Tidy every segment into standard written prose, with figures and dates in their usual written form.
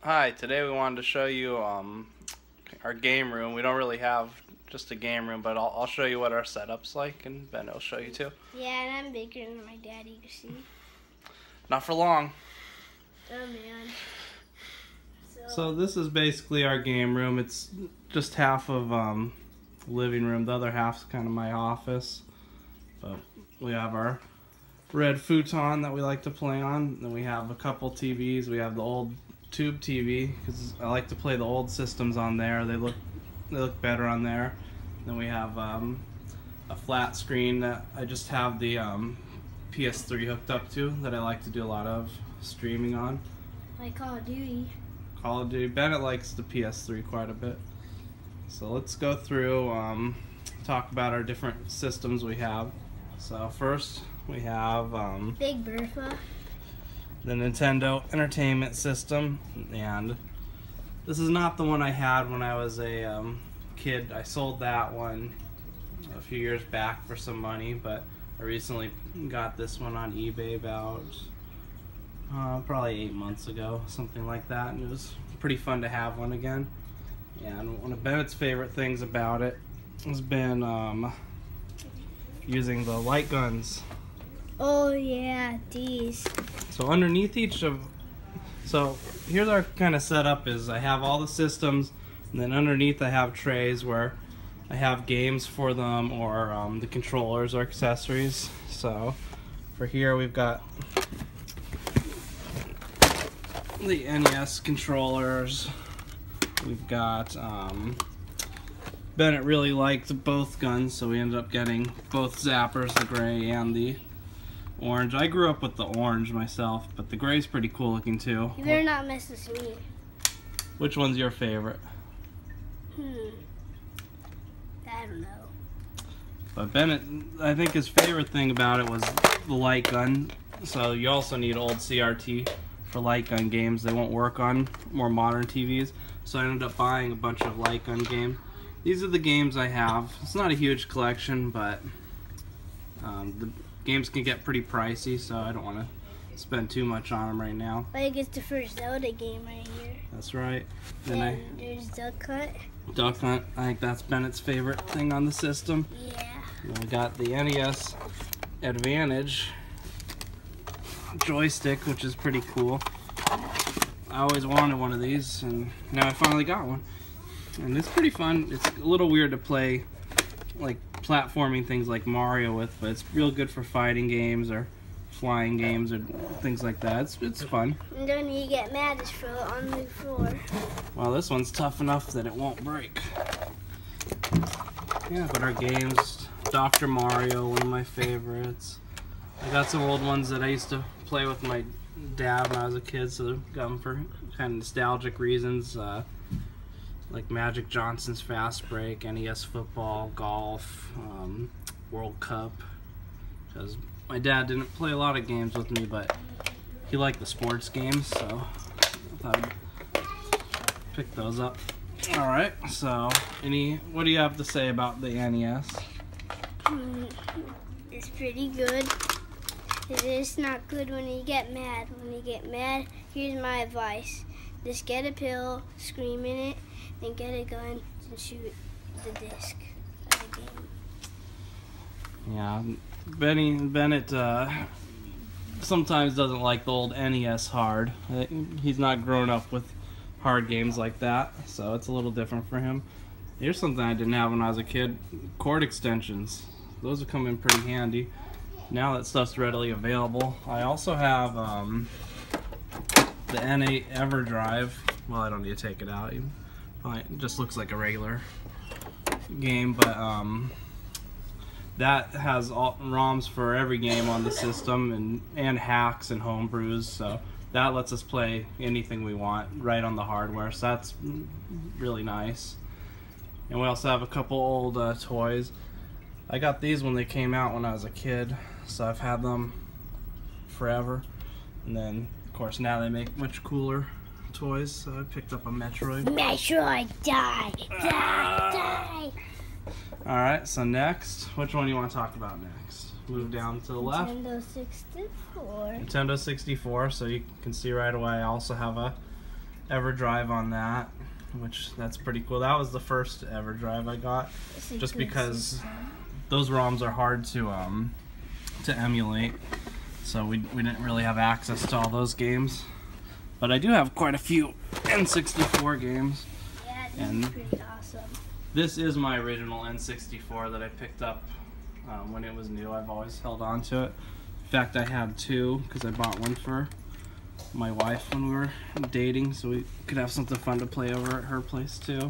Hi, today we wanted to show you our game room. We don't really have just a game room, but I'll show you what our setup's like, and Bennett will show you too. Yeah, and I'm bigger than my daddy, you see. Not for long. Oh man. So this is basically our game room. It's just half of living room. The other half's kind of my office. But we have our red futon that we like to play on. Then we have a couple TVs. We have the old tube TV because I like to play the old systems on there. They look better on there. Then we have a flat screen that I just have the PS3 hooked up to that I like to do a lot of streaming on. Like Call of Duty. Call of Duty. Bennett likes the PS3 quite a bit. So let's go through, talk about our different systems we have. So first we have Big Bertha. The Nintendo Entertainment System, and this is not the one I had when I was a kid. I sold that one a few years back for some money, but I recently got this one on eBay about probably 8 months ago, something like that, and it was pretty fun to have one again. And one of Bennett's favorite things about it has been using the light guns. Oh yeah, these. So underneath each of, so here's our kind of setup is I have all the systems, and then underneath I have trays where I have games for them or the controllers or accessories. So for here we've got the NES controllers. We've got, Bennett really liked both guns, so we ended up getting both zappers, the gray and the orange. I grew up with the orange myself, but the gray's pretty cool looking too. You better not mess with me. Which one's your favorite? I don't know. But Bennett, I think his favorite thing about it was the light gun. So you also need old CRT for light gun games. They won't work on more modern TVs. So I ended up buying a bunch of light gun games. These are the games I have. It's not a huge collection, but the games can get pretty pricey, so I don't want to spend too much on them right now. Like it's the first Zelda game right here. That's right. Then there's Duck Hunt. Duck Hunt. I think that's Bennett's favorite thing on the system. Yeah. And we got the NES Advantage joystick, which is pretty cool. I always wanted one of these, and now I finally got one. And it's pretty fun. It's a little weird to play like platforming things like Mario with, but it's real good for fighting games or flying games or things like that. It's fun. And then you get mad, just throw it on the floor. Well, this one's tough enough that it won't break. Yeah, but our games, Dr. Mario, one of my favorites. I got some old ones that I used to play with my dad when I was a kid, so I got them for kind of nostalgic reasons. Like Magic Johnson's Fast Break, NES football, golf, World Cup. Because my dad didn't play a lot of games with me, but he liked the sports games, so I thought I'd pick those up. Alright, so what do you have to say about the NES? It's pretty good. It is not good when you get mad. When you get mad, here's my advice. Just get a pill, scream in it, and get a gun and shoot the disc of the game. Yeah, Bennett sometimes doesn't like the old NES hard. He's not grown up with hard games like that, so it's a little different for him. Here's something I didn't have when I was a kid, cord extensions. Those would come in pretty handy. Now that stuff's readily available. I also have the N8 EverDrive. Well, I don't need to take it out. It just looks like a regular game, but that has all ROMs for every game on the system and hacks and homebrews, so that lets us play anything we want right on the hardware, so that's really nice. And we also have a couple old toys. I got these when they came out when I was a kid, so I've had them forever. And then, of course, now they make much cooler toys, so I picked up a Metroid. Metroid, die! Die! Alright, so next, which one do you want to talk about next? Move down to the left. Nintendo 64. Nintendo 64, so you can see right away I also have a EverDrive on that, which that's pretty cool. That was the first EverDrive I got, just because those ROMs are hard to emulate, so we didn't really have access to all those games. But I do have quite a few N64 games. Yeah, this is pretty awesome. This is my original N64 that I picked up when it was new. I've always held on to it. In fact, I had two because I bought one for my wife when we were dating, so we could have something fun to play over at her place too.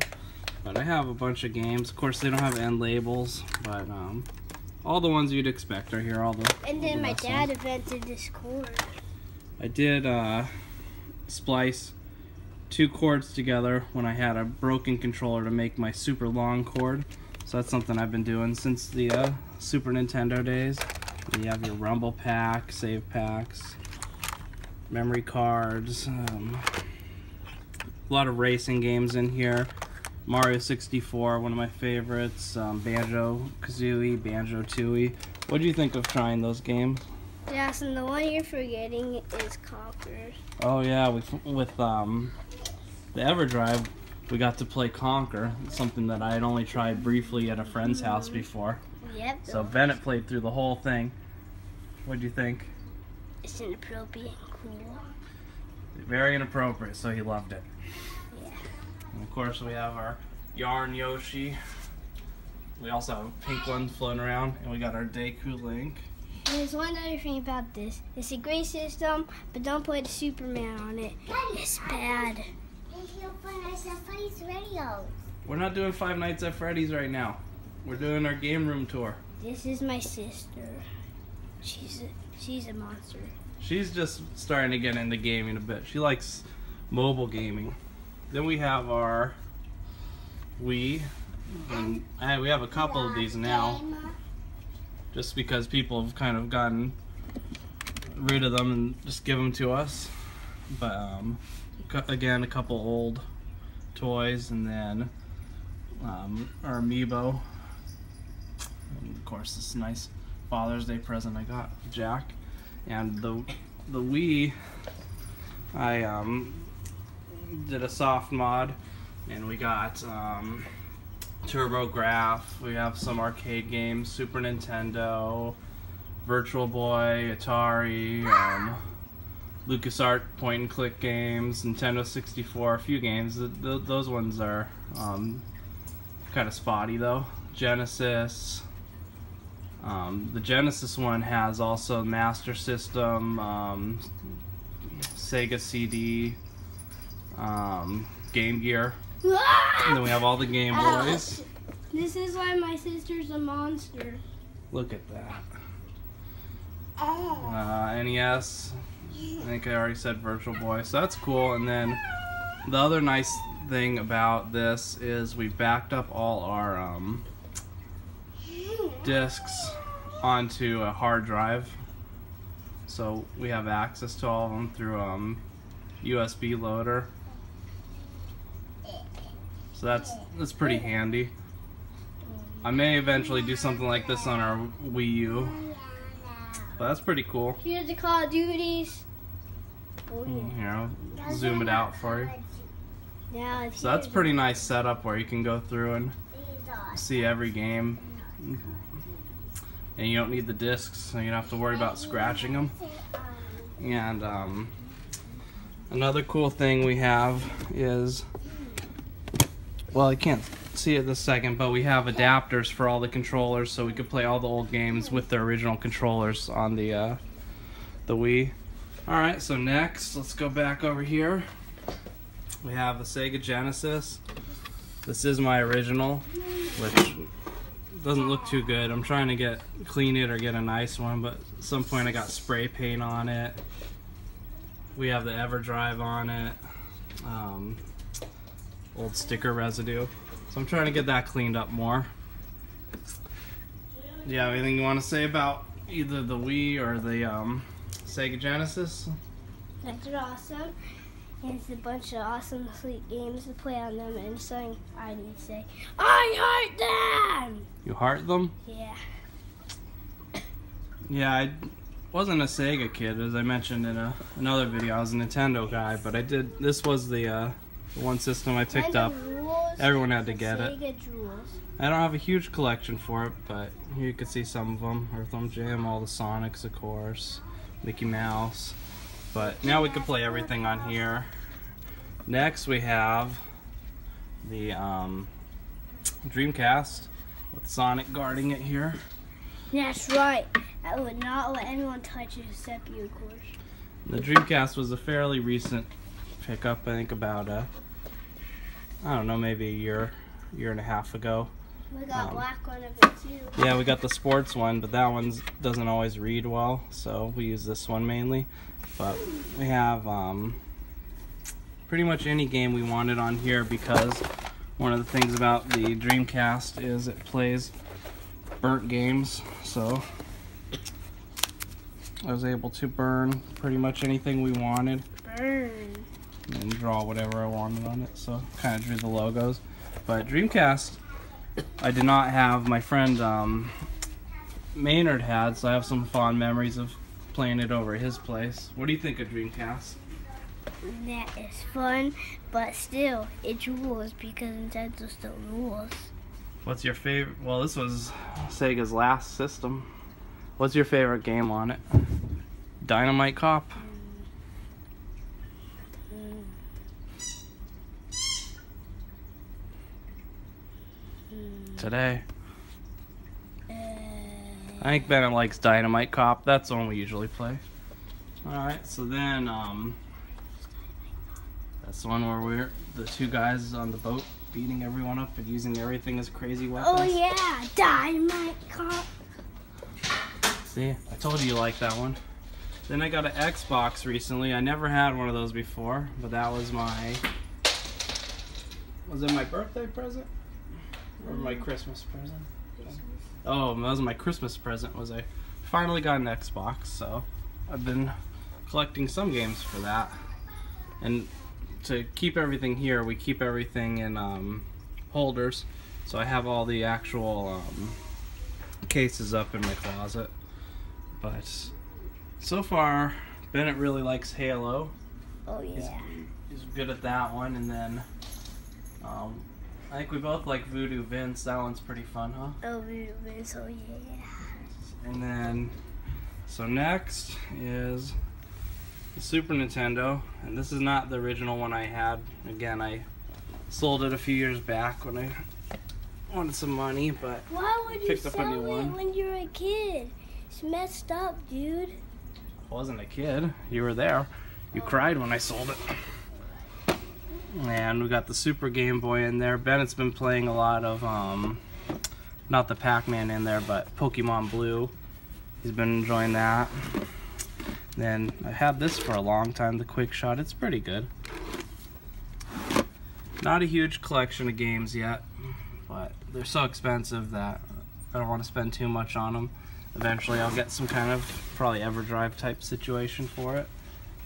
But I have a bunch of games. Of course, they don't have end labels, but all the ones you'd expect are here. And then my dad invented this cord. I did splice 2 cords together when I had a broken controller to make my super long cord. So that's something I've been doing since the Super Nintendo days. You have your rumble pack, save packs, memory cards, a lot of racing games in here. Mario 64, one of my favorites, Banjo-Kazooie, Banjo-Tooie. What do you think of trying those games? Yes, and the one you're forgetting is Conquer. Oh yeah, with the EverDrive, we got to play Conquer, something that I had only tried briefly at a friend's house before. Yep. So Bennett played through the whole thing. What'd you think? It's inappropriate and cool. Very inappropriate, so he loved it. Yeah. And of course we have our Yarn Yoshi. We also have a pink one floating around, and we got our Deku Link. There's one other thing about this. It's a great system, but don't put a Superman on it. It's bad. We're not doing Five Nights at Freddy's right now. We're doing our game room tour. This is my sister. She's a monster. She's just starting to get into gaming a bit. She likes mobile gaming. Then we have our Wii, and we have a couple of these now, just because people have kind of gotten rid of them and just give them to us. But again, a couple old toys, and then our Amiibo. And of course, this nice Father's Day present I got Jack. And the Wii, I did a soft mod, and we got TurboGrafx. We have some arcade games, Super Nintendo, Virtual Boy, Atari, LucasArts point and click games, Nintendo 64, a few games. Those ones are kind of spotty though. Genesis. The Genesis one has also Master System, Sega CD, Game Gear, and then we have all the Game Boys. This is why my sister's a monster. Look at that. NES, I think I already said Virtual Boy, so that's cool. And then the other nice thing about this is we backed up all our discs onto a hard drive, so we have access to all of them through USB loader. So that's pretty handy. I may eventually do something like this on our Wii U, but that's pretty cool. Here's the Call of Duties. Here, I'll zoom it out for you. Yeah, so that's a pretty nice setup where you can go through and see every game. And you don't need the discs, so you don't have to worry about scratching them. And another cool thing we have is, well, you can't see it this second, but we have adapters for all the controllers, so we could play all the old games with the original controllers on the Wii. Alright, so next, let's go back over here. We have the Sega Genesis. This is my original, which doesn't look too good. I'm trying to clean it or get a nice one, but at some point I got spray paint on it. We have the EverDrive on it. Old sticker residue. So I'm trying to get that cleaned up more. Do you have anything you want to say about either the Wii or the Sega Genesis? That's awesome. It's a bunch of awesome sweet games to play on them, and something I need to say, I heart them! You heart them? Yeah. Yeah, wasn't a Sega kid, as I mentioned in another video. I was a Nintendo guy, but this was the one system I picked up. Everyone had to get it. I don't have a huge collection for it, but here you can see some of them. Earthworm Jim, all the Sonics, of course, Mickey Mouse. But now we can play everything on here. Next we have the Dreamcast with Sonic guarding it here. That's right. I would not let anyone touch it except you, of course. The Dreamcast was a fairly recent pickup, I think about I don't know, maybe a year and a half ago. We got black one of it too. Yeah, we got the sports one, but that one doesn't always read well, so we use this one mainly. But we have pretty much any game we wanted on here, because one of the things about the Dreamcast is it plays burnt games, so I was able to burn pretty much anything we wanted. Burn. And draw whatever I wanted on it, so kind of drew the logos. But Dreamcast, I did not have. My friend Maynard had, so I have some fond memories of playing it over at his place. What do you think of Dreamcast? That is fun, but still, it rules because Nintendo still rules. What's your favorite? Well, this was Sega's last system. What's your favorite game on it? Dynamite Cop? Today. I think Bennett likes Dynamite Cop. That's the one we usually play. Alright, so then, that's the one where we're the two guys on the boat beating everyone up and using everything as crazy weapons. Oh yeah, Dynamite Cop. See, I told you like that one. Then I got an Xbox recently. I never had one of those before, but that was was it my birthday present? Or my Christmas present? Oh, that was my Christmas present. I finally got an Xbox, so I've been collecting some games for that. And to keep everything here, we keep everything in holders. So I have all the actual cases up in my closet. But so far, Bennett really likes Halo. Oh yeah. He's good at that one, and then I think we both like Voodoo Vince. That one's pretty fun, huh? Oh, Voodoo Vince, oh yeah. And then, so next is the Super Nintendo, and this is not the original one I had. Again, I sold it a few years back when I wanted some money, but why would you picked up a new sell it one. when you were a kid? It's messed up, dude. I wasn't a kid. You were there. You cried when I sold it. And we got the Super Game Boy in there. Bennett's been playing a lot of, not the Pac-Man in there, but Pokemon Blue. He's been enjoying that. Then I had this for a long time, the Quick Shot. It's pretty good. Not a huge collection of games yet, but they're so expensive that I don't want to spend too much on them. Eventually I'll get some kind of probably EverDrive type situation for it.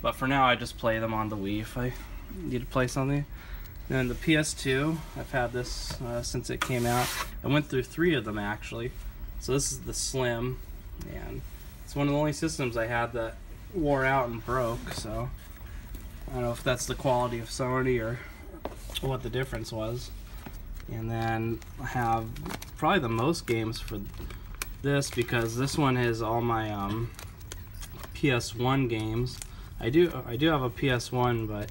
But for now I just play them on the Wii if I need to play something. Then the PS2, I've had this since it came out. I went through 3 of them actually. So this is the Slim, and it's one of the only systems I had that wore out and broke, so I don't know if that's the quality of Sony or what the difference was. And then I have probably the most games for this, because this one has all my PS1 games. I do have a PS1, but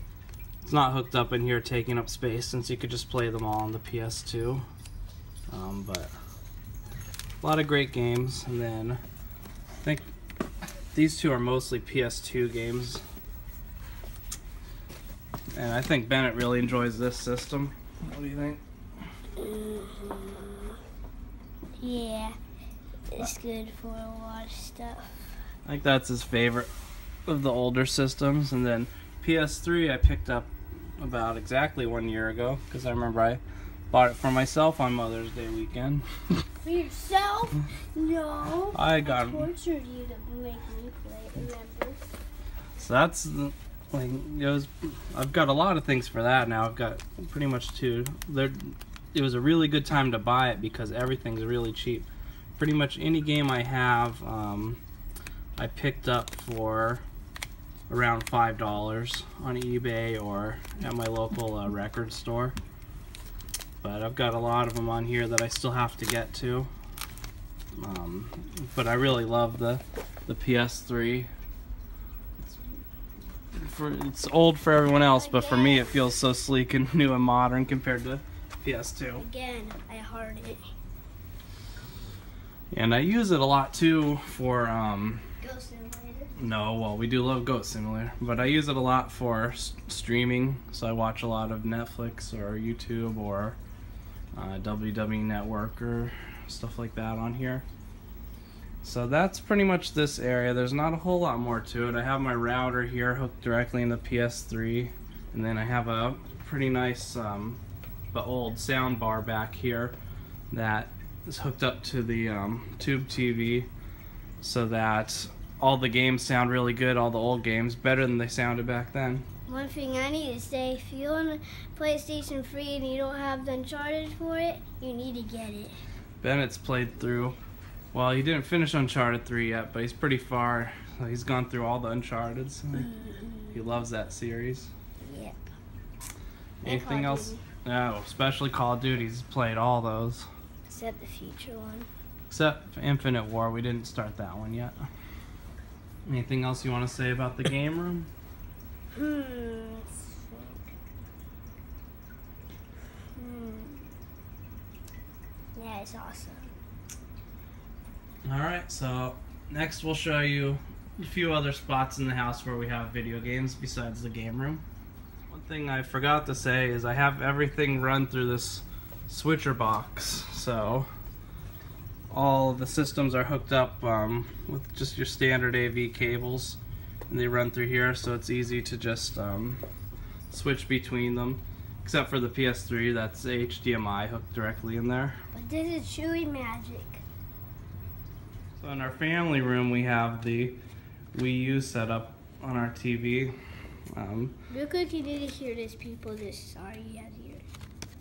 it's not hooked up in here taking up space, since you could just play them all on the PS2. But a lot of great games. And then I think these two are mostly PS2 games. And I think Bennett really enjoys this system. What do you think? Yeah, it's good for a lot of stuff. I think that's his favorite of the older systems. And then PS3 I picked up about exactly 1 year ago, because I remember I bought it for myself on Mother's Day weekend. For yourself? No. I tortured you to make me play it, remember? So that's the, like, I've got a lot of things for that now. I've got pretty much 2. It was a really good time to buy it because everything's really cheap. Pretty much any game I have, I picked up for around $5 on eBay or at my local record store. But I've got a lot of them on here that I still have to get to. But I really love the PS3. It's old for everyone else, but for me it feels so sleek and new and modern compared to PS2. Again, I heart it. And I use it a lot too for Goat Simulator. no, well, we do love Goat Simulator, but I use it a lot for streaming. So I watch a lot of Netflix or YouTube or WWE Network or stuff like that on here. So that's pretty much this area. There's not a whole lot more to it. I have my router here hooked directly in the PS3, and then I have a pretty nice but old sound bar back here that is hooked up to the tube TV, so that all the games sound really good, all the old games, better than they sounded back then. One thing I need to say, if you own a PlayStation 3 and you don't have the Uncharted for it, you need to get it. Bennett's played through, well, he didn't finish Uncharted 3 yet, but he's pretty far. He's gone through all the Uncharted, so he loves that series. Yep. Anything else? No, especially Call of Duty. He's played all those. Except the future one. Except Infinite War. We didn't start that one yet. Anything else you want to say about the game room? Let's think. Yeah, it's awesome. Alright, so next we'll show you a few other spots in the house where we have video games besides the game room. One thing I forgot to say is I have everything run through this switcher box. So all the systems are hooked up with just your standard AV cables, and they run through here, so it's easy to just switch between them. Except for the PS3, that's HDMI hooked directly in there. But this is Chewy magic. So in our family room, we have the Wii U set up on our TV. Real quick, you didn't hear this, people. This sorry you had to hear it.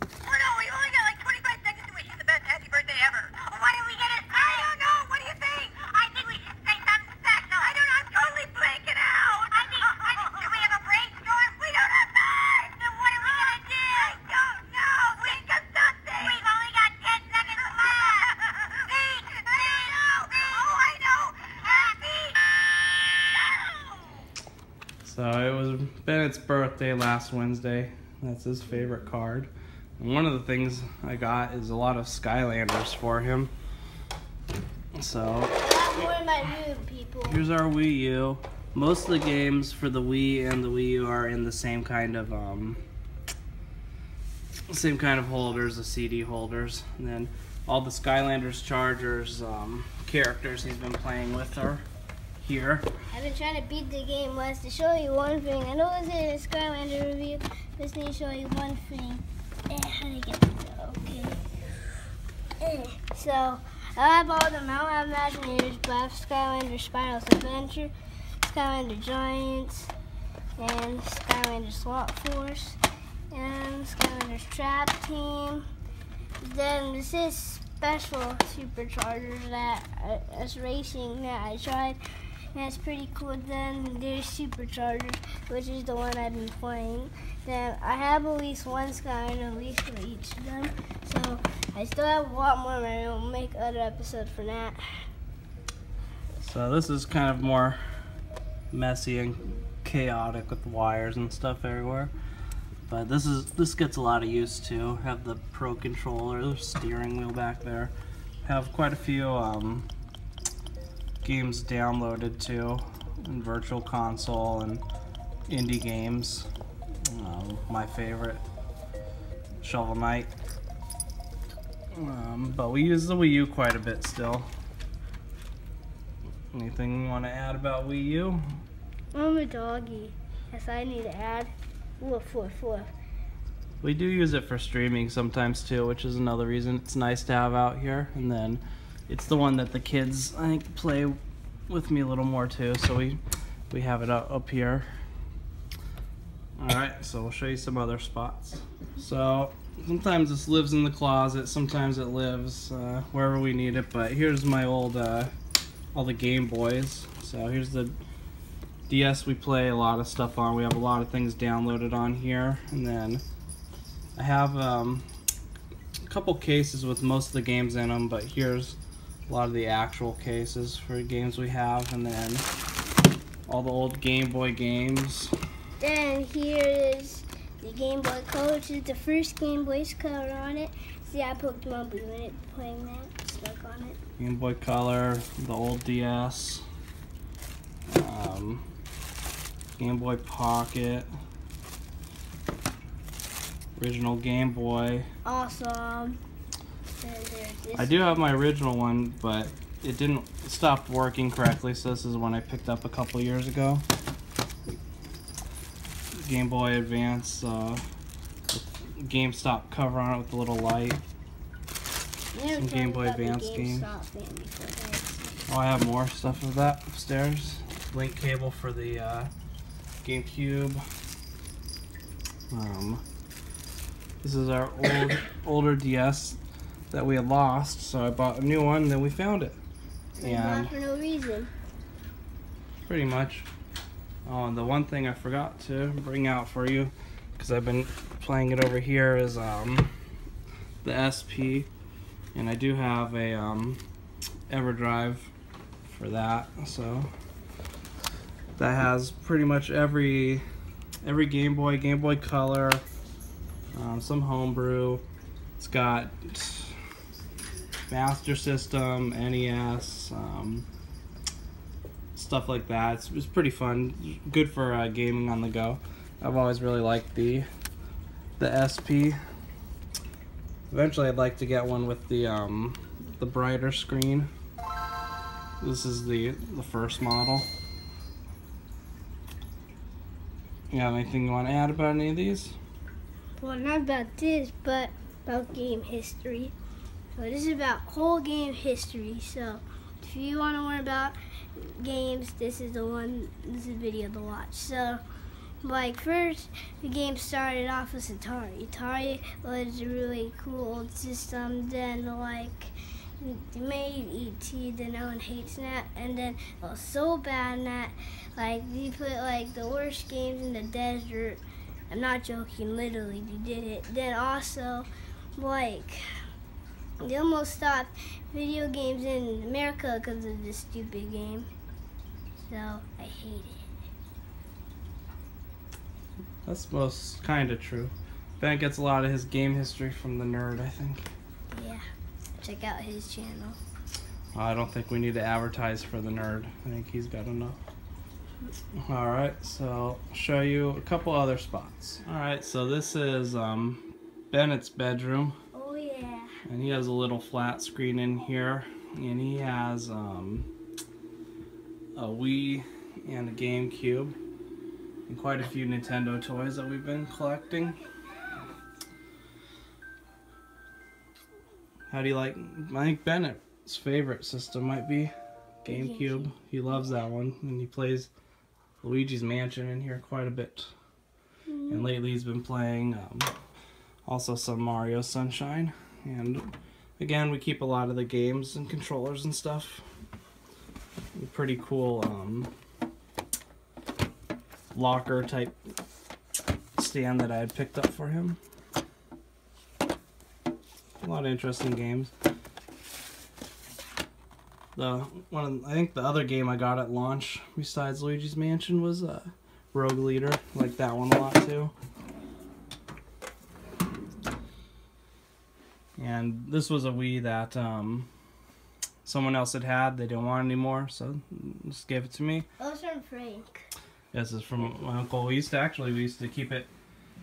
Oh no, we only got like 25 seconds to wish you the best happy birthday ever. Why don't we get it? I don't know. What do you think? I think we should say something special. I don't know. I'm totally blanking out. I think, do we have a brainstorm? We don't have time. Then what are we gonna do? I don't know. Think of something. We've only got 10 seconds left. Think. Oh, I know. Happy. So it was Bennett's birthday last Wednesday. That's his favorite card. And one of the things I got is a lot of Skylanders for him. So More in my room, people. here's our Wii U. Most of the games for the Wii and the Wii U are in the same kind of holders, the CD holders. And then all the Skylanders chargers, characters he's been playing with are here. I've been trying to beat the game once. To show you one thing, I know it's in a Skylander review. Just need to show you one thing. How do you get this? Okay. So I have all the Mount Imagineers, but I have Skylander Spiral's Adventure, Skylander Giants, and Skylander Swap Force, and Skylander's Trap Team. Then this is special superchargers that as racing that I tried. And it's pretty cool. Then there's Superchargers, which is the one I've been playing. Then I have at least one Skylander, at least for each of them. So I still have a lot more, and I'll make other episodes for that. So this is kind of more messy and chaotic with wires and stuff everywhere. But this gets a lot of use too. Have the Pro Controller, the steering wheel back there. Have quite a few games downloaded too, in Virtual Console and indie games. My favorite, Shovel Knight. But we use the Wii U quite a bit still. Anything you want to add about Wii U? I'm a doggy. Yes, I need to add. Woof, woof, woof. We do use it for streaming sometimes too, which is another reason it's nice to have out here. And then it's the one that the kids, I think, play with me a little more too, so we have it up here. Alright, so we'll show you some other spots. So sometimes this lives in the closet, sometimes it lives wherever we need it, but here's my old all the Game Boys. So here's the DS we play a lot of stuff on. We have a lot of things downloaded on here. And then I have a couple cases with most of the games in them, but here's a lot of the actual cases for games we have. And then all the old Game Boy games. Then here is the Game Boy Color, which is the first Game Boy's color on it. See, I Pokemon Blue in it, playing that, stuck on it. Game Boy Color, the old DS, Game Boy Pocket, original Game Boy. Awesome. I do have my original one, but it didn't stop working correctly, so this is one I picked up a couple years ago. Game Boy Advance, GameStop cover on it with a little light. Some Game Boy Advance games. Oh, I have more stuff of that upstairs. Link cable for the GameCube. This is our older DS that we had lost, so I bought a new one, and then we found it. And for no reason. Pretty much. Oh, and the one thing I forgot to bring out for you, because I've been playing it over here, is the SP, and I do have a EverDrive for that. So that has pretty much every Game Boy Color, some homebrew. It's got Master System, NES. Stuff like that. It's pretty fun, good for gaming on the go. I've always really liked the SP. Eventually, I'd like to get one with the brighter screen. This is the first model. You have anything you want to add about any of these? Well, not about this, but about game history. So this is about whole game history. So if you want to learn about games, this is the video to watch. So like, first the game started off with Atari. Atari was a really cool old system. Then like they made E.T., then no one hates that, and then it was so bad that like they put like the worst games in the desert. I'm not joking, literally they did it. Then also like they almost stopped video games in America because of this stupid game. So I hate it. That's most kind of true. Bennett gets a lot of his game history from the Nerd, I think. Yeah, check out his channel. I don't think we need to advertise for the Nerd. I think he's got enough. Alright, so I'll show you a couple other spots. Alright, so this is Bennett's bedroom. Oh yeah. And he has a little flat screen in here. And he has a Wii and a GameCube. And quite a few Nintendo toys that we've been collecting. How do you like? I think Bennett's favorite system might be GameCube. He loves that one, and he plays Luigi's Mansion in here quite a bit. And lately he's been playing also some Mario Sunshine. And again, we keep a lot of the games and controllers and stuff. Pretty cool locker type stand that I had picked up for him. A lot of interesting games. I think the other game I got at launch besides Luigi's Mansion was Rogue Leader. I like that one a lot too. And this was a Wii that someone else had. They didn't want it anymore, so just gave it to me. Oh, it's from Frank. This is from my uncle. We used to keep it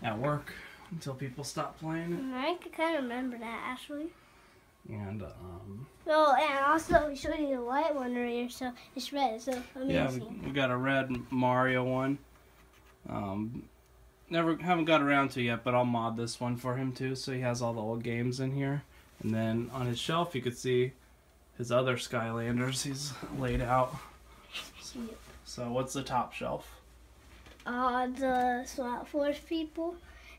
at work until people stopped playing it. I can kind of remember that actually. And Oh, and also we showed you the white one earlier, so it's red. So amazing. yeah, we got a red Mario one. Haven't got around to yet, but I'll mod this one for him too, so he has all the old games in here. And then on his shelf, you could see his other Skylanders he's laid out. So what's the top shelf? The SWAT Force people,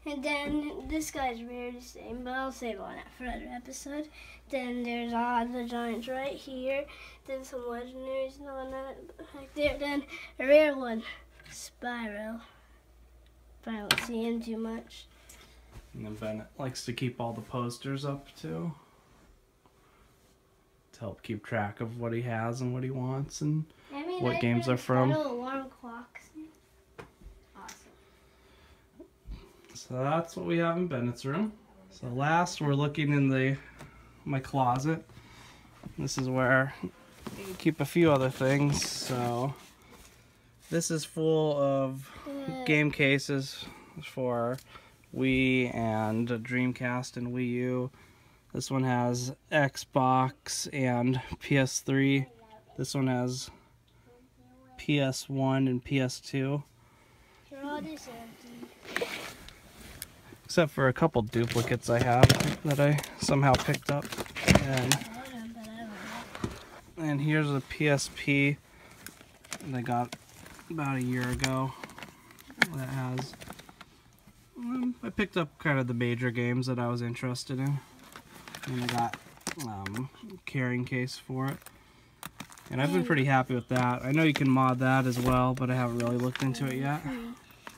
And then this guy's rare to say, but I'll save all that for another episode. Then there's all the giants right here. Then some legendaries and all that back there. Then a rare one, Spyro. But I don't see him too much. And then Bennett likes to keep all the posters up too, to help keep track of what he has and what he wants and what games are from. Alarm clocks. Awesome. So that's what we have in Bennett's room. So last, we're looking in my closet. This is where you keep a few other things. So this is full of game cases for Wii and Dreamcast and Wii U. This one has Xbox and PS3. This one has PS1 and PS2. They're all just empty. Except for a couple duplicates I have that I somehow picked up. And here's a PSP that I got about a year ago that has... I picked up kind of the major games that I was interested in. And I got a carrying case for it. And I've been pretty happy with that. I know you can mod that as well, but I haven't really looked into it yet.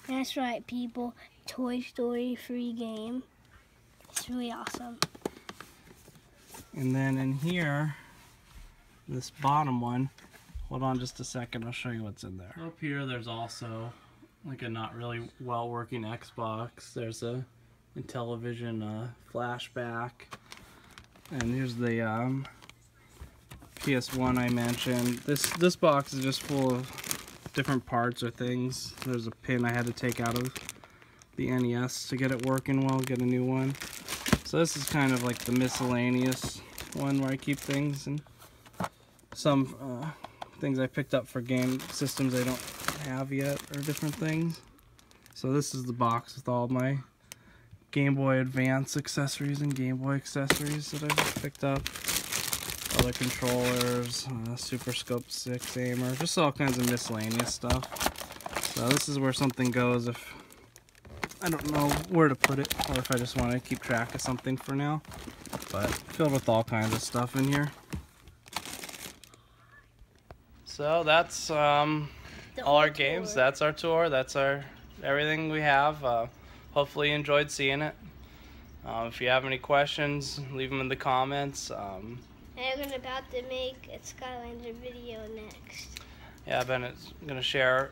That's right, people. Toy Story free game. It's really awesome. And then in here, this bottom one, hold on just a second, I'll show you what's in there. Up here there's also like a not really well working Xbox. There's a Intellivision flashback. And here's the PS1 I mentioned. This box is just full of different parts or things. There's a pin I had to take out of the NES to get it working well, get a new one. So this is kind of like the miscellaneous one where I keep things, and some things I picked up for game systems I don't have yet, or different things. So this is the box with all my Game Boy Advance accessories and Game Boy accessories that I've picked up. Other controllers, Super Scope 6 aimer, just all kinds of miscellaneous stuff. So this is where something goes if I don't know where to put it, or if I just want to keep track of something for now. But filled with all kinds of stuff in here. So that's all our games. That's our tour. That's our everything we have. Hopefully you enjoyed seeing it. If you have any questions, leave them in the comments. And I'm about to make a Skylander video next. Yeah, Bennett's going to share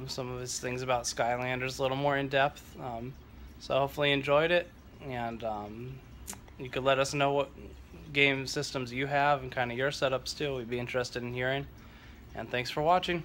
some of his things about Skylanders a little more in depth. So hopefully you enjoyed it, and you could let us know what game systems you have and kind of your setups too. We'd be interested in hearing. And thanks for watching.